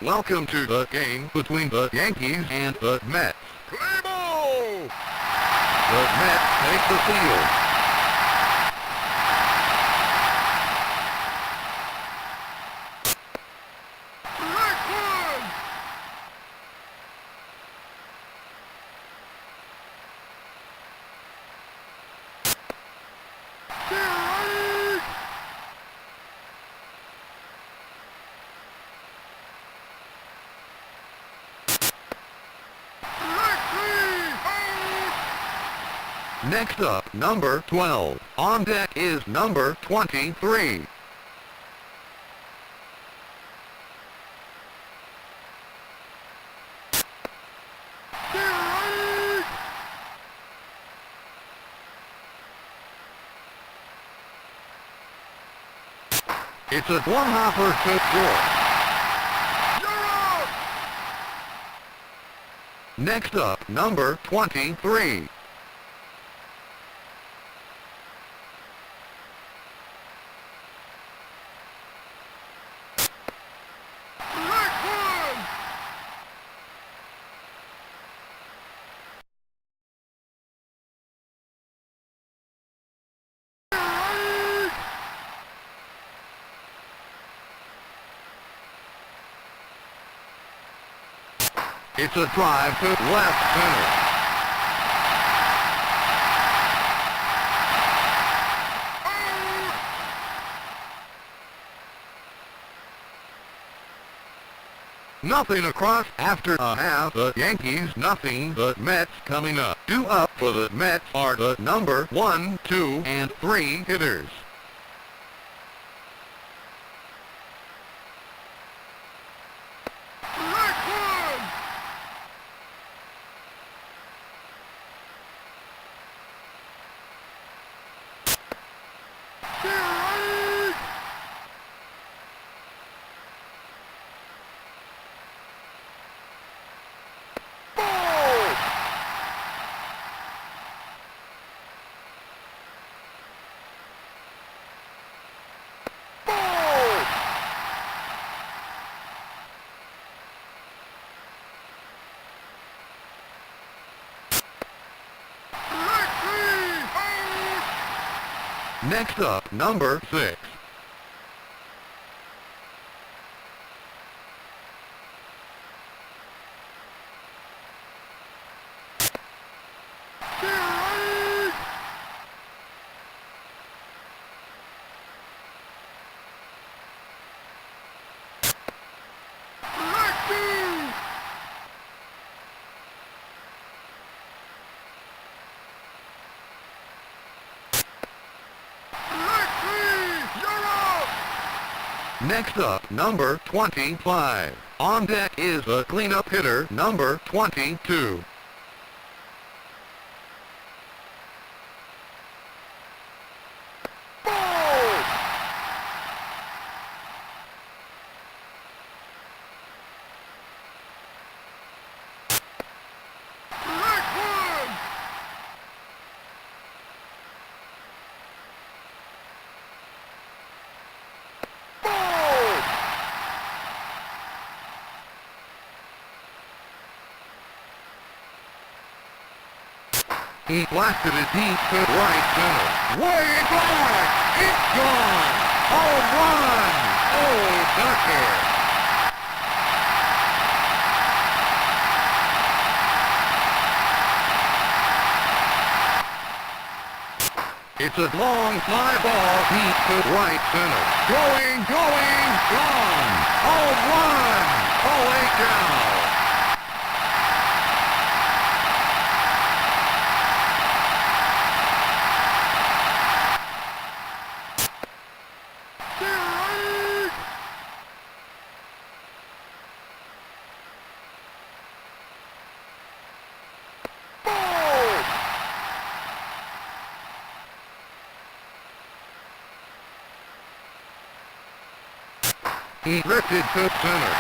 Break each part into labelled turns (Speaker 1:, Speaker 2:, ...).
Speaker 1: Welcome to the game between the Yankees and the Mets. Play ball! The Mets take the field. Strike one! Strike! Next up, number 12. On deck is number 23. It's a one-hopper to short. You're out! Next up, number 23. It's a drive to left center. Nothing across after a half. The Yankees nothing. The Mets coming up. Due up for the Mets are the number 1, 2, and 3 hitters. Next up, number 6. Next up, number 25. On deck is the cleanup hitter, number 22. He blasted it deep to right center. Way back! It's gone! Home run! Oh, Ducker! It's a long fly ball deep to right center. Going, gone! Home run! Away down! He drifted to center.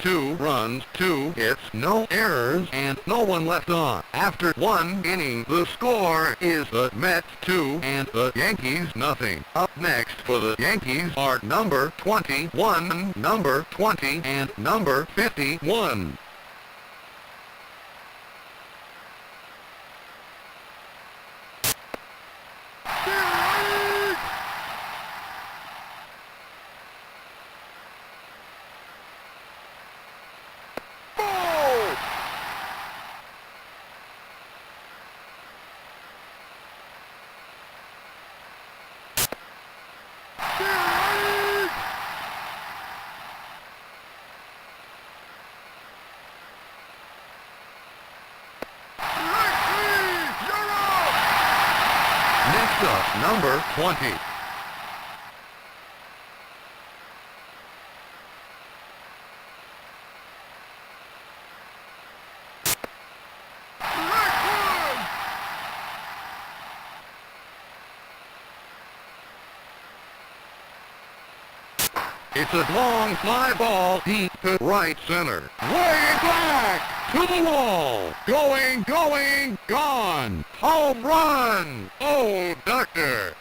Speaker 1: 2 runs, 2 hits, no errors, and no one left on. After 1 inning, the score is the Mets 2 and the Yankees nothing. Up next for the Yankees are number 21, number 20, and number 51. Next up, number 20. It's a long fly ball deep to right center. Way back to the wall. Going, gone. Home run. Oh, Doctor.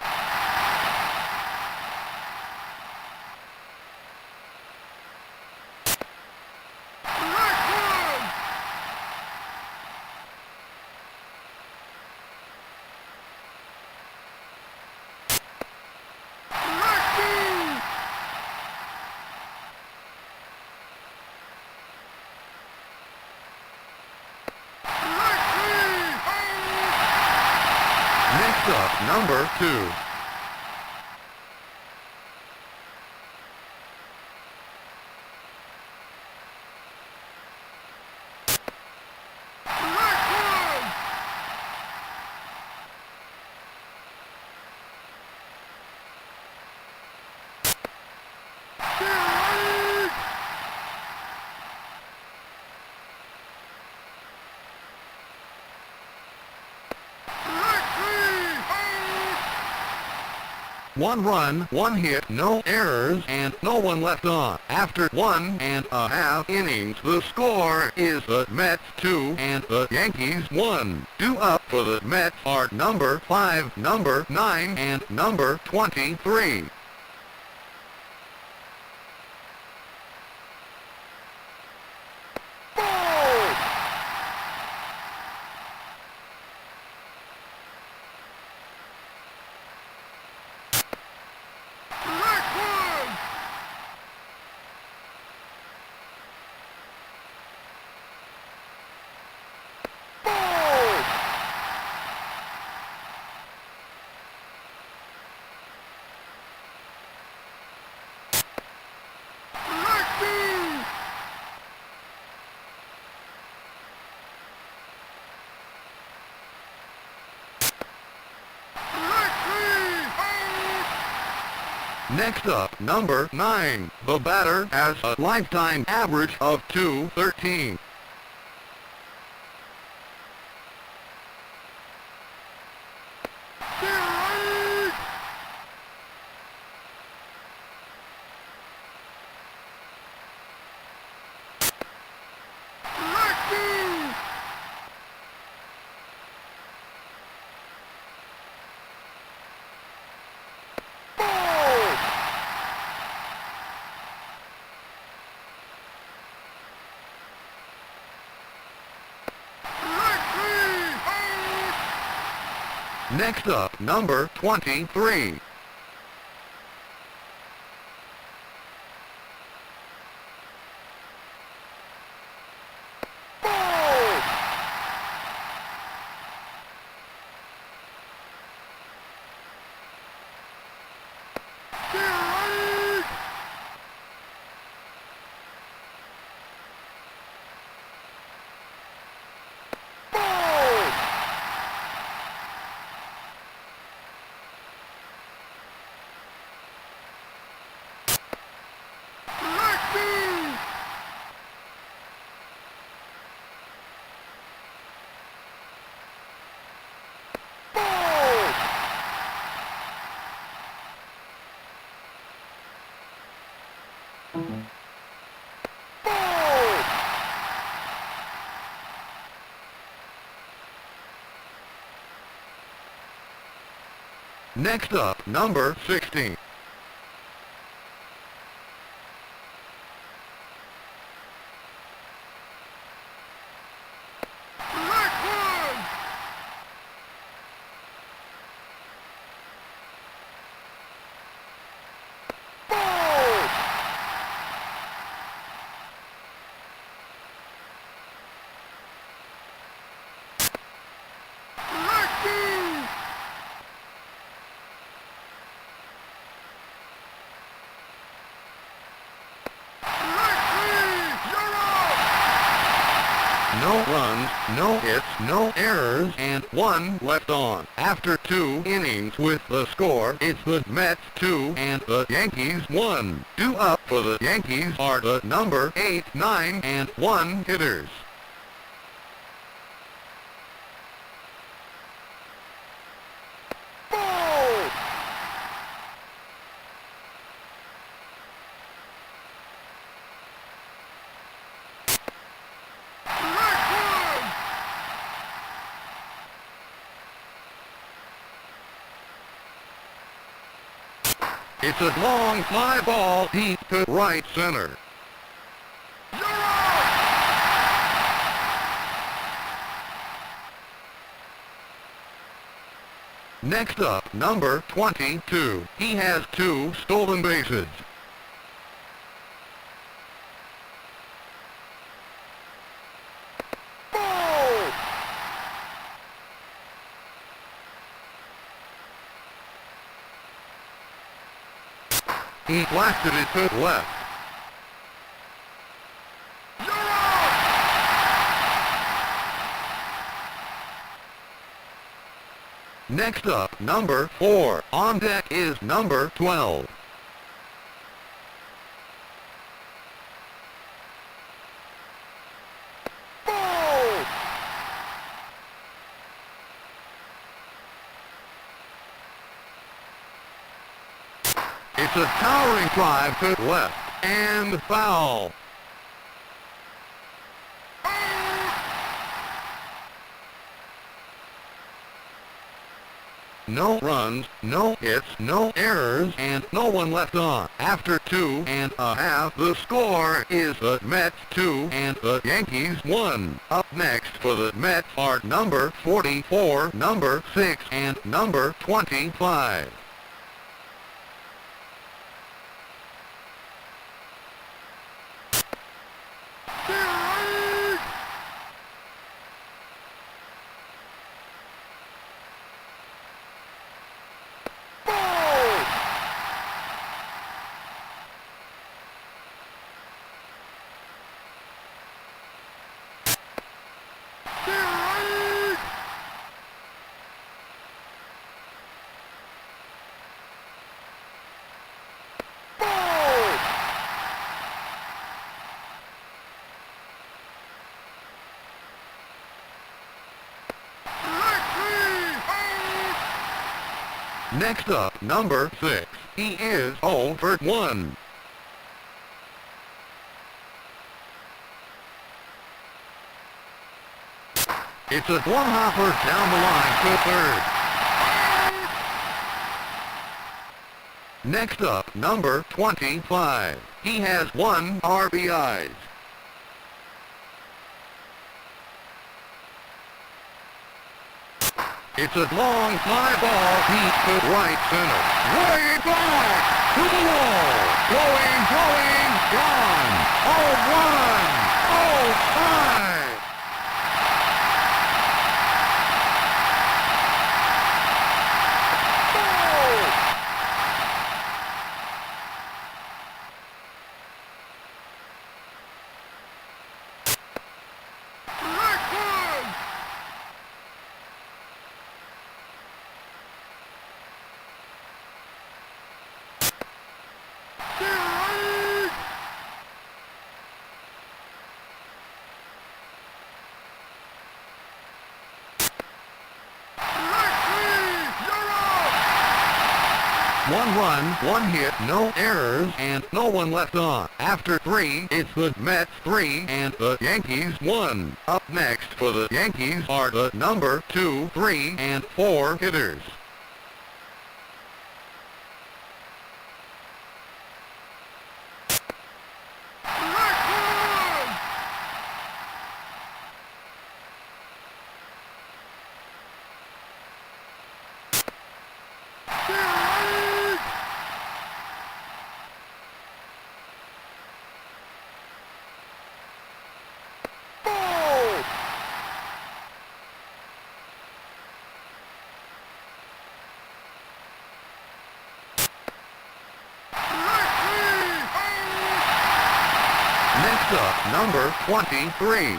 Speaker 1: Next up, number 2. One run, 1 hit, no errors, and no one left on. After 1.5 innings, the score is the Mets 2 and the Yankees 1. Due up for the Mets are number 5, number 9, and number 23. Next up, number 9. The batter has a lifetime average of .213. Next up, number 23. Next up, number 16. No runs, no hits, no errors, and 1 left on. After 2 innings with the score, it's the Mets 2 and the Yankees 1. Due up for the Yankees are the number 8, 9, and 1 hitters. It's a long fly ball deep to right center. Next up, number 22. He has 2 stolen bases. He blasted it to left. Next up, number 4. On deck is number 12. It's a towering drive to left, and foul. No runs, no hits, no errors, and no one left on. After 2.5, the score is the Mets 2 and the Yankees 1. Up next for the Mets are number 44, number 6, and number 25. Next up, number 6. He is 0 for 1. It's a one hopper down the line to third. Next up, number 25. He has 1 RBIs. It's a long fly ball deep to right center. Way back to the wall. Going, gone. Oh, run. Oh, five. One run, 1 hit, no errors, and no one left on. After 3, it's the Mets 3 and the Yankees 1. Up next for the Yankees are the number 2, 3, and 4 hitters. number 23.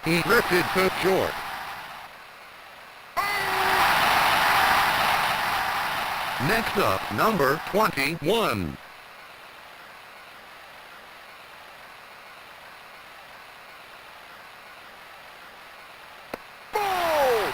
Speaker 1: He drifted to short. Next up, number 21. Ball!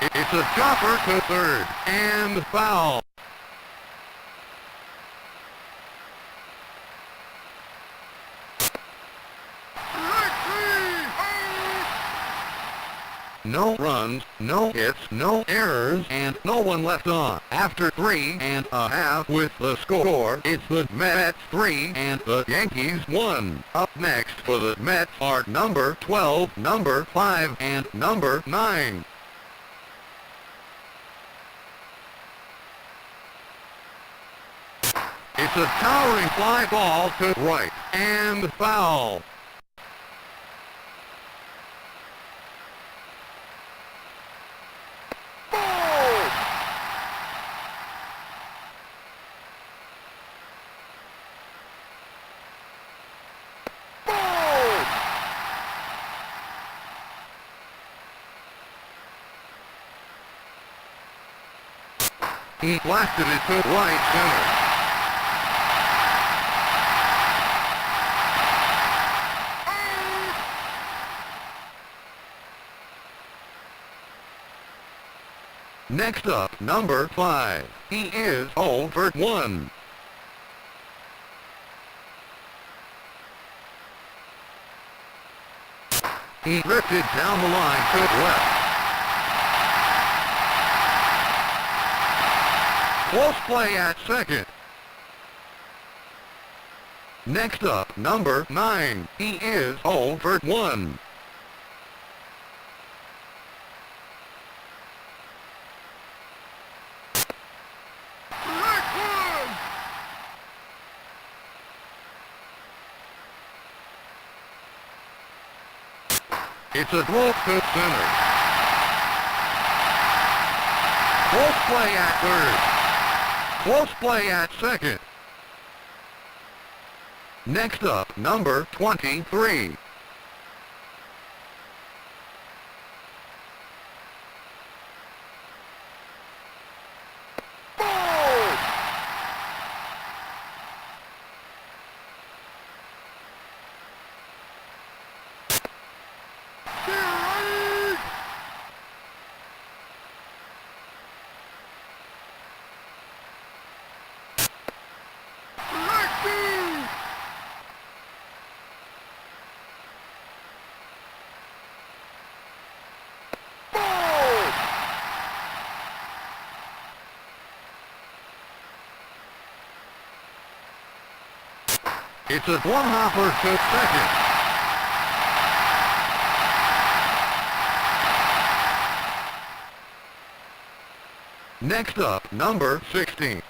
Speaker 1: It's a chopper to third, and foul. No runs, no hits, no errors, and no one left on. After 3.5 with the score, it's the Mets 3 and the Yankees 1. Up next for the Mets are number 12, number 5, and number 9. It's a towering fly ball to right, and foul. Ball! Ball! He blasted it to right center. Next up, number 5. He is 0 for 1. He drifted down the line to left. Close play at second. Next up, number 9. He is 0 for 1. It's a throw to center. Close play at third. Close play at second. Next up, number 23. Ball! It's a one-hopper to second. Next up, number 16.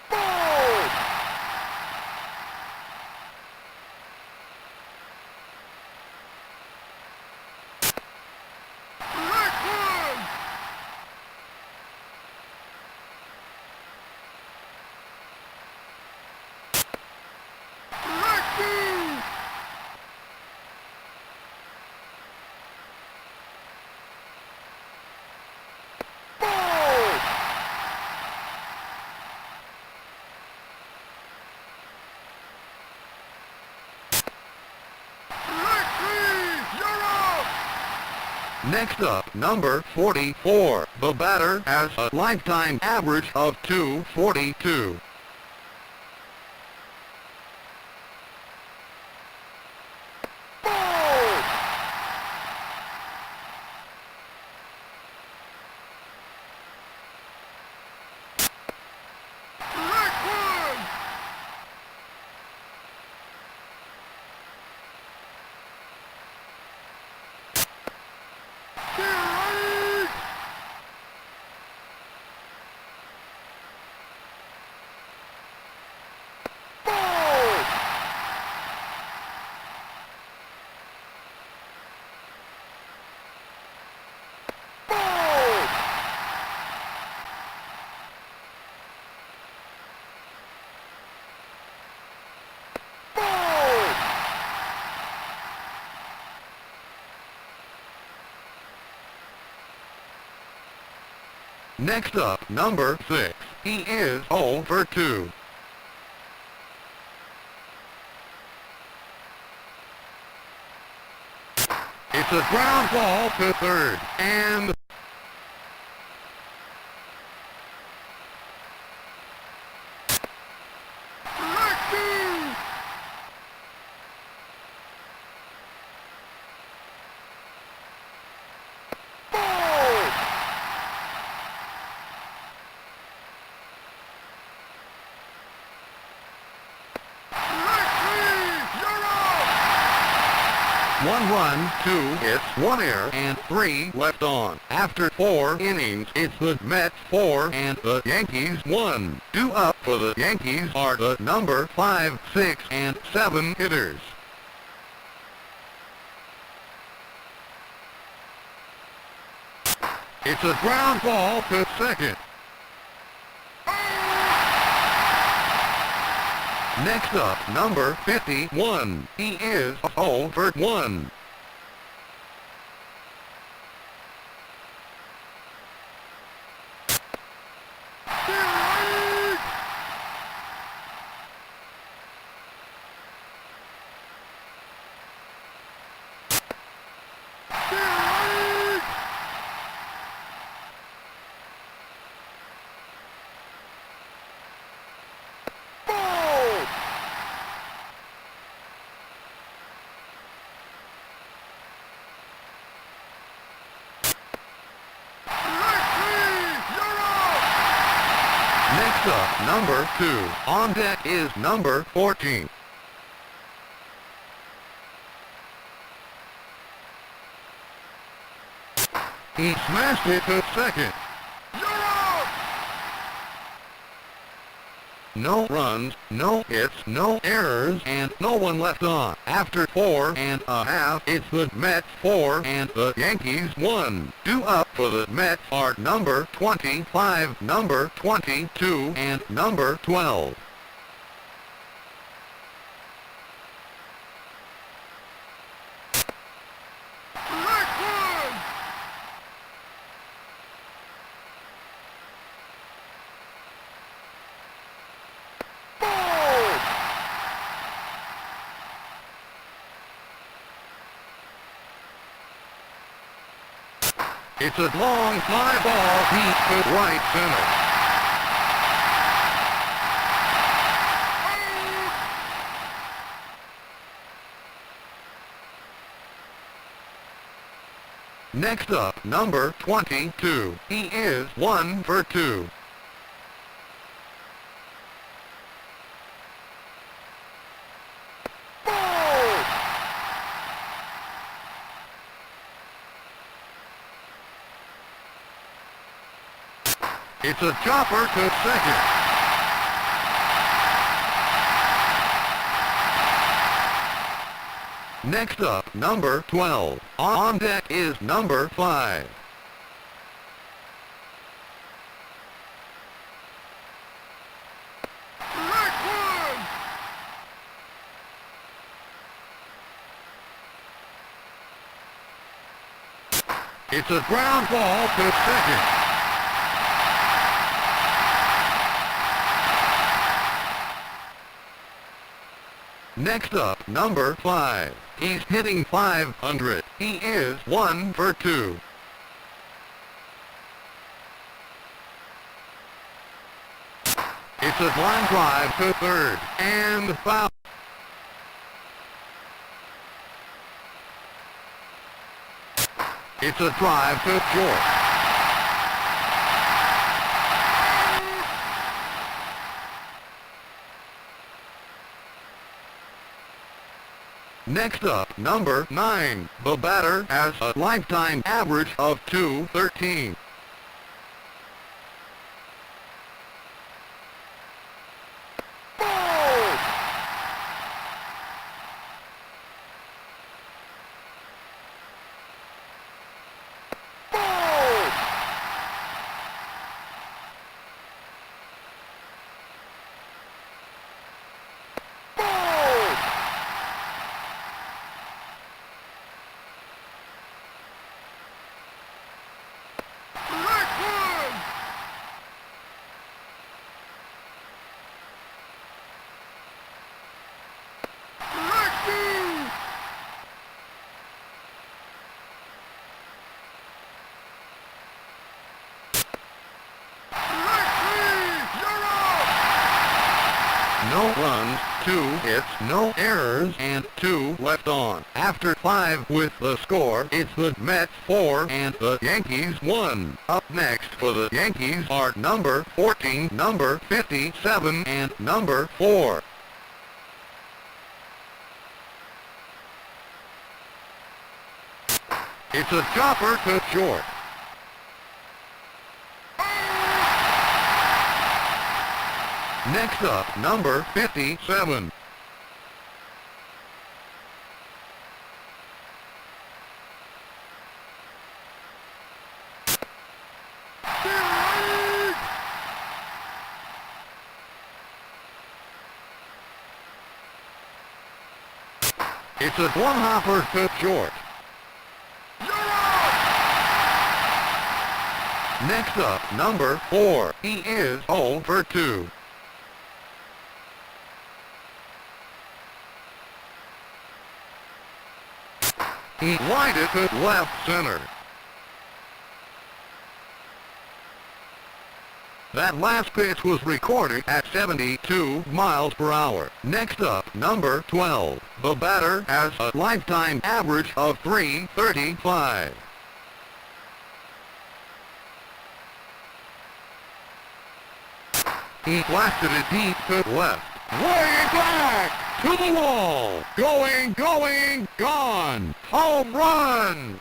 Speaker 1: Ball! Next up, number 44. The batter has a lifetime average of 242. Ball! Strike one! Strike! Ball! Ball! Ball! Next up, number 6. He is 0 for 2. It's a ground ball to third, and strike two! Ball! Strike three! You're out! 1 run, 2 hits, 1 error, and 3 left on. After 4 innings, it's the Mets 4 and the Yankees 1. Due up for the Yankees are the number 5, 6, and 7 hitters. It's a ground ball to second. Next up, number 51. He is 0 for 1. Strike! Strike! Ball! Strike three! You're out! Next up, number 2. On deck is number 14. He smashed it to second. You're out! No runs, no hits, no errors, and no one left on. After 4.5, it's the Mets 4 and the Yankees 1. Due up for the Mets are number 25, number 22, and number 12. Strike one! Ball! It's a long fly ball deep to right center. Next up, number 22. He is 1 for 2. Ball! It's a chopper to second. Next up, number 12. On deck is number 5. Strike one! It's a ground ball to second. Next up, number 5. He's hitting .500. He is 1 for 2. It's a line drive to third, and foul. It's a drive to short. Next up, number 9. The batter has a lifetime average of .213. No runs, 2 hits, no errors, and 2 left on. After 5 with the score, it's the Mets 4 and the Yankees 1. Up next for the Yankees are number 14, number 57, and number 4. It's a chopper to short. Next up, number 57. It's a one-hopper to short. Next up, number 4. He is 0 for 2. He lined it to left center. That last pitch was recorded at 72 miles per hour. Next up, number 12. The batter has a lifetime average of .335. He blasted it deep to left. Way back! To the wall! Going, gone! Home run!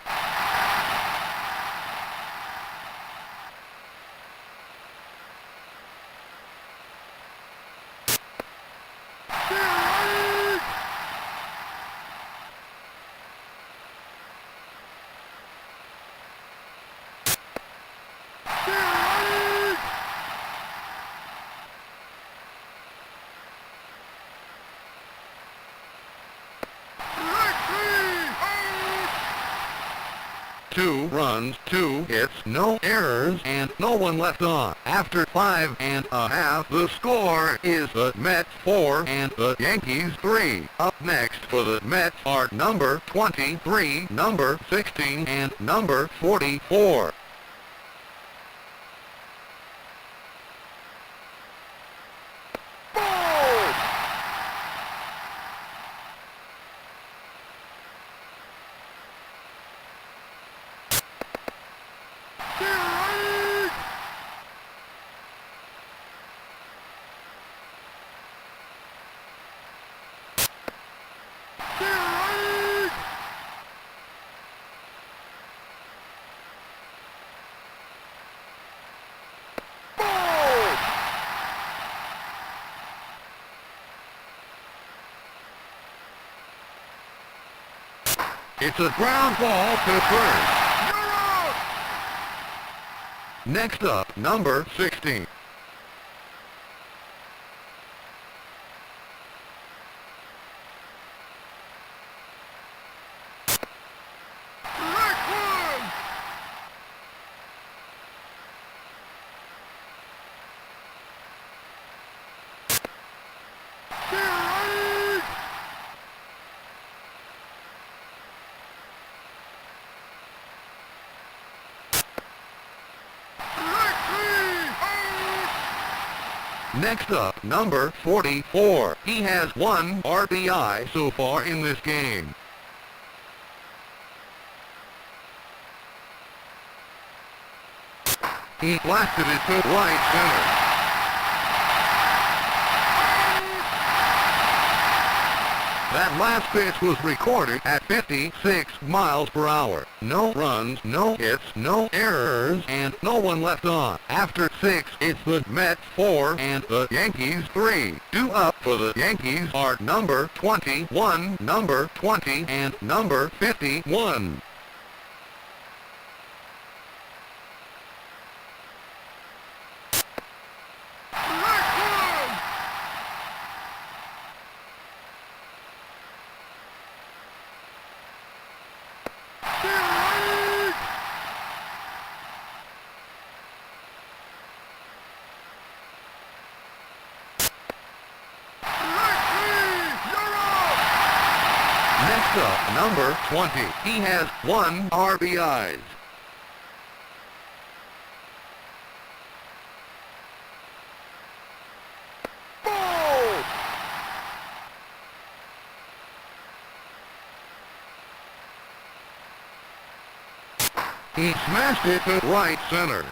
Speaker 1: Two runs, 2 hits, no errors, and no one left on. After 5.5, the score is the Mets 4 and the Yankees 3. Up next for the Mets are number 23, number 16, and number 44. It's a ground ball to first. You're out! Next up, number 16. Next up, number 44. He has 1 RBI so far in this game. He blasted it to right center. That last pitch was recorded at 56 miles per hour. No runs, no hits, no errors, and no one left on. After 6, it's the Mets 4 and the Yankees 3. Due up for the Yankees are number 21, number 20, and number 51. Next up, number 20. He has 1 RBIs. Ball! He smashed it to right center.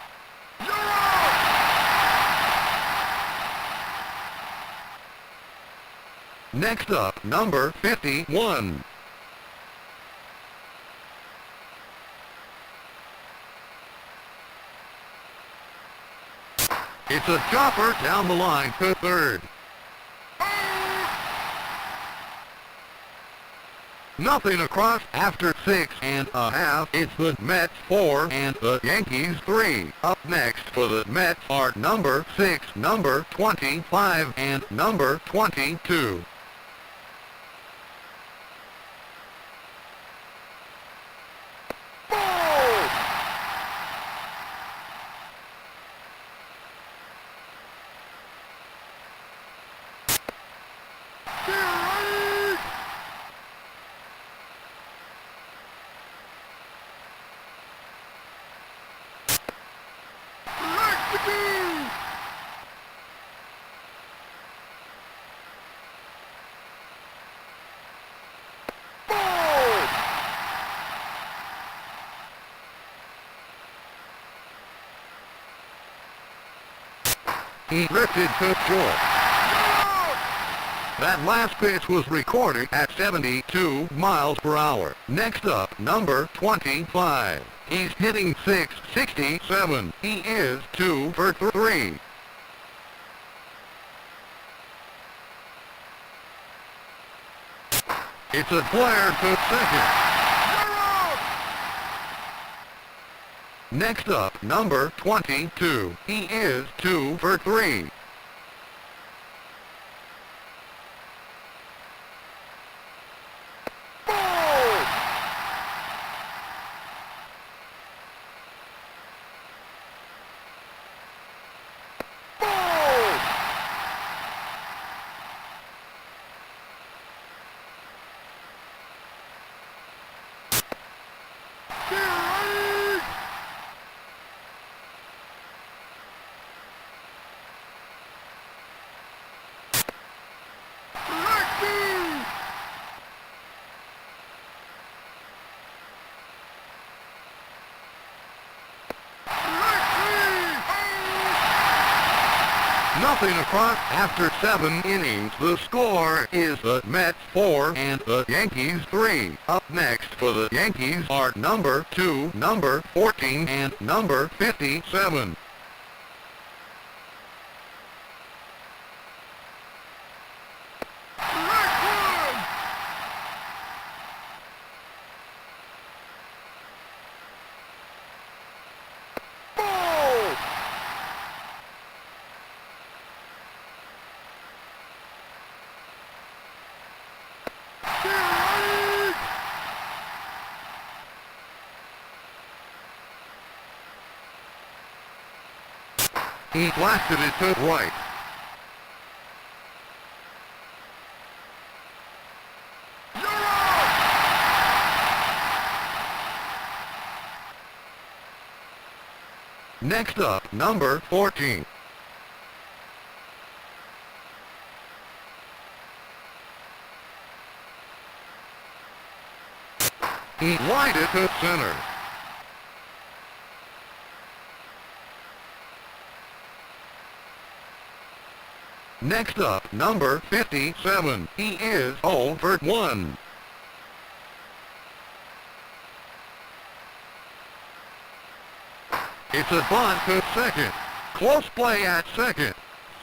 Speaker 1: Next up, number 51. It's a chopper down the line to third. Nothing across after 6.5. It's the Mets 4 and the Yankees 3. Up next for the Mets are number 6, number 25, and number 22. He drifted to short. That last pitch was recorded at 72 miles per hour. Next up, number 25. He's hitting .667. He is 2 for 3. It's a flare to second. Next up, number 22. He is 2 for 3. Nothing across after 7 innings. The score is the Mets 4 and the Yankees 3. Up next for the Yankees are number 2, number 14, and number 57. He blasted it to right. Next up, number 14. He lined it to center. Next up, number 57. He is 0 for 1. It's a bunt to second. Close play at second.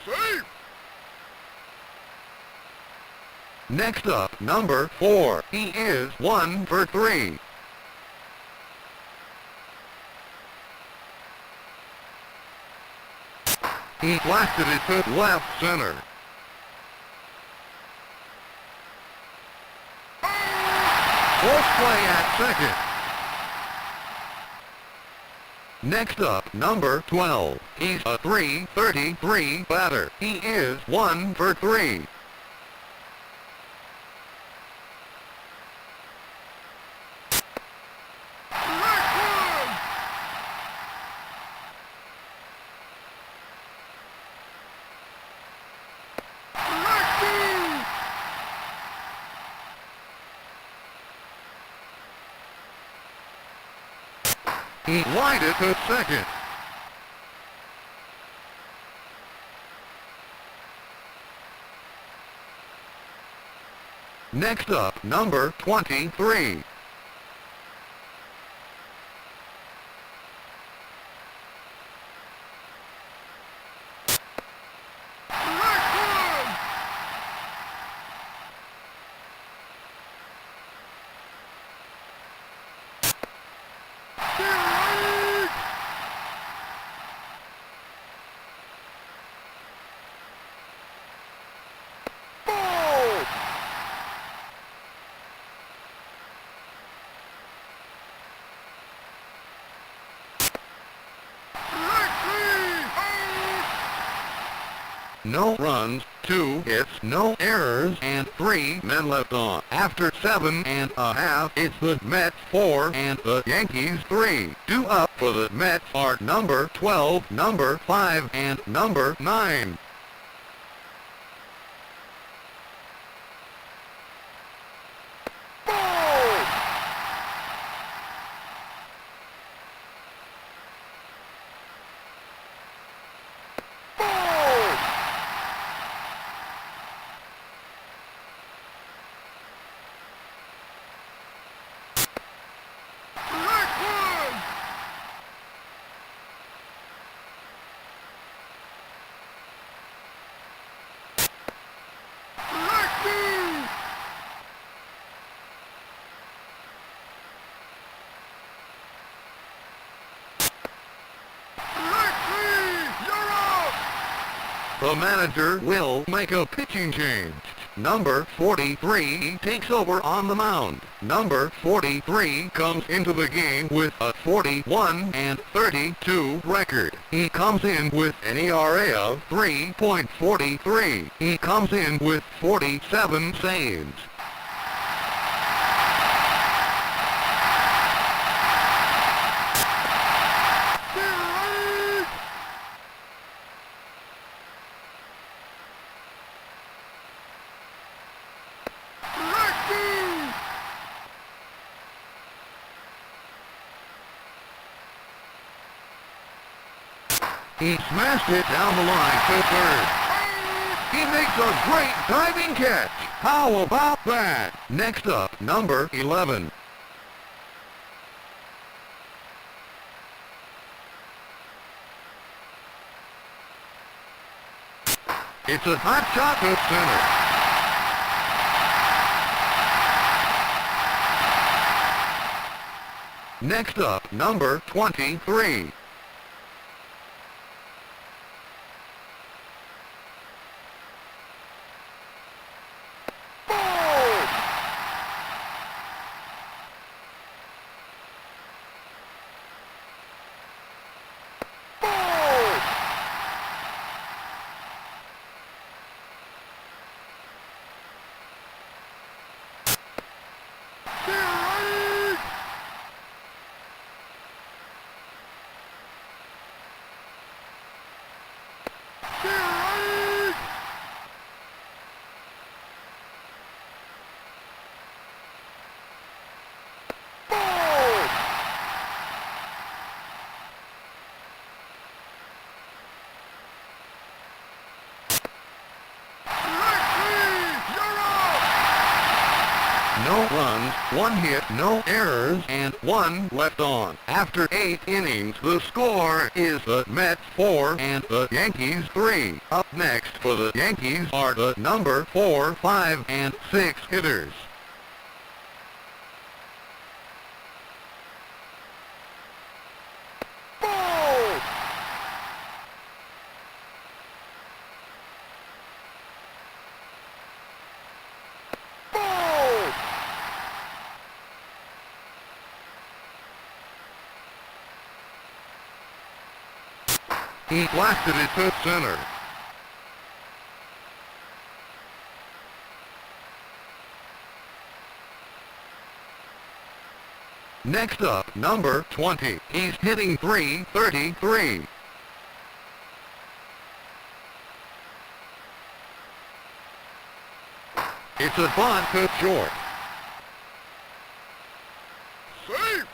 Speaker 1: Safe! Next up, number 4. He is 1 for 3. He blasted it to left center. Close play at second. Next up, number 12. He's a .333 batter. He is 1 for 3. He lined it to second. Next up, number 23. No runs, 2 hits, no errors, and 3 men left on. After 7.5, it's the Mets 4 and the Yankees 3. Due up for the Mets are number 12, number 5, and number 9. The manager will make a pitching change. Number 43 takes over on the mound. Number 43 comes into the game with a 41-32 record. He comes in with an ERA of 3.43. He comes in with 47 saves. He smashed it down the line to third. He makes a great diving catch. How about that? Next up, number 11. It's a hot shot to center. Next up, number 23. no runs, 1 hit, no errors, and 1 left on. After 8 innings, the score is the Mets 4 and the Yankees 3. Up next for the Yankees are the number 4, 5, and 6 hitters. He blasted it to center. Next up, number 20. He's hitting .333. It's a bunt to short. Safe!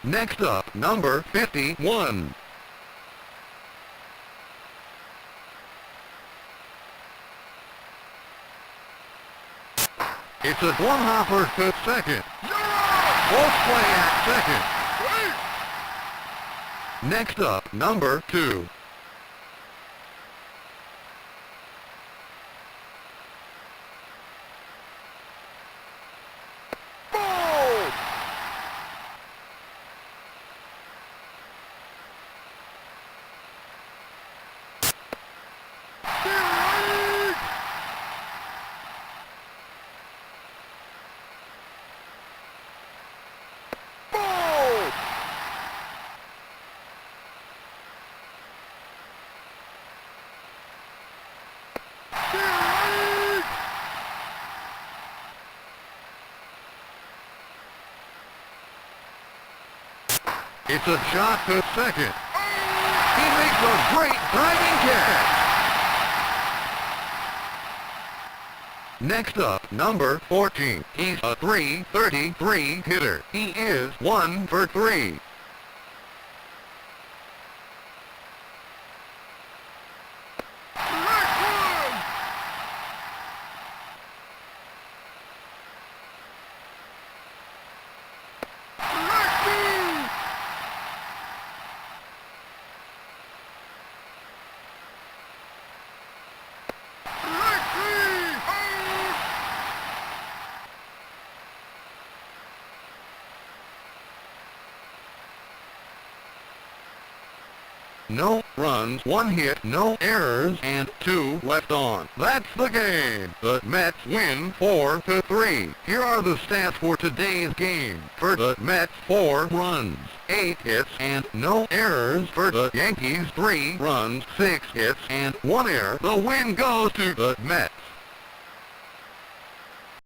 Speaker 1: Next up, number 51. It's a one-hopper to second. Both play at second. Next up, number 2. It's a shot to second. He makes a great diving catch. Next up, number 14. He's a .333 hitter. He is 1 for 3. No runs, 1 hit, no errors, and 2 left on. That's the game. The Mets win 4-3. Here are the stats for today's game. For the Mets, 4 runs, 8 hits, and no errors. For the Yankees, 3 runs, 6 hits, and 1 error. The win goes to the Mets.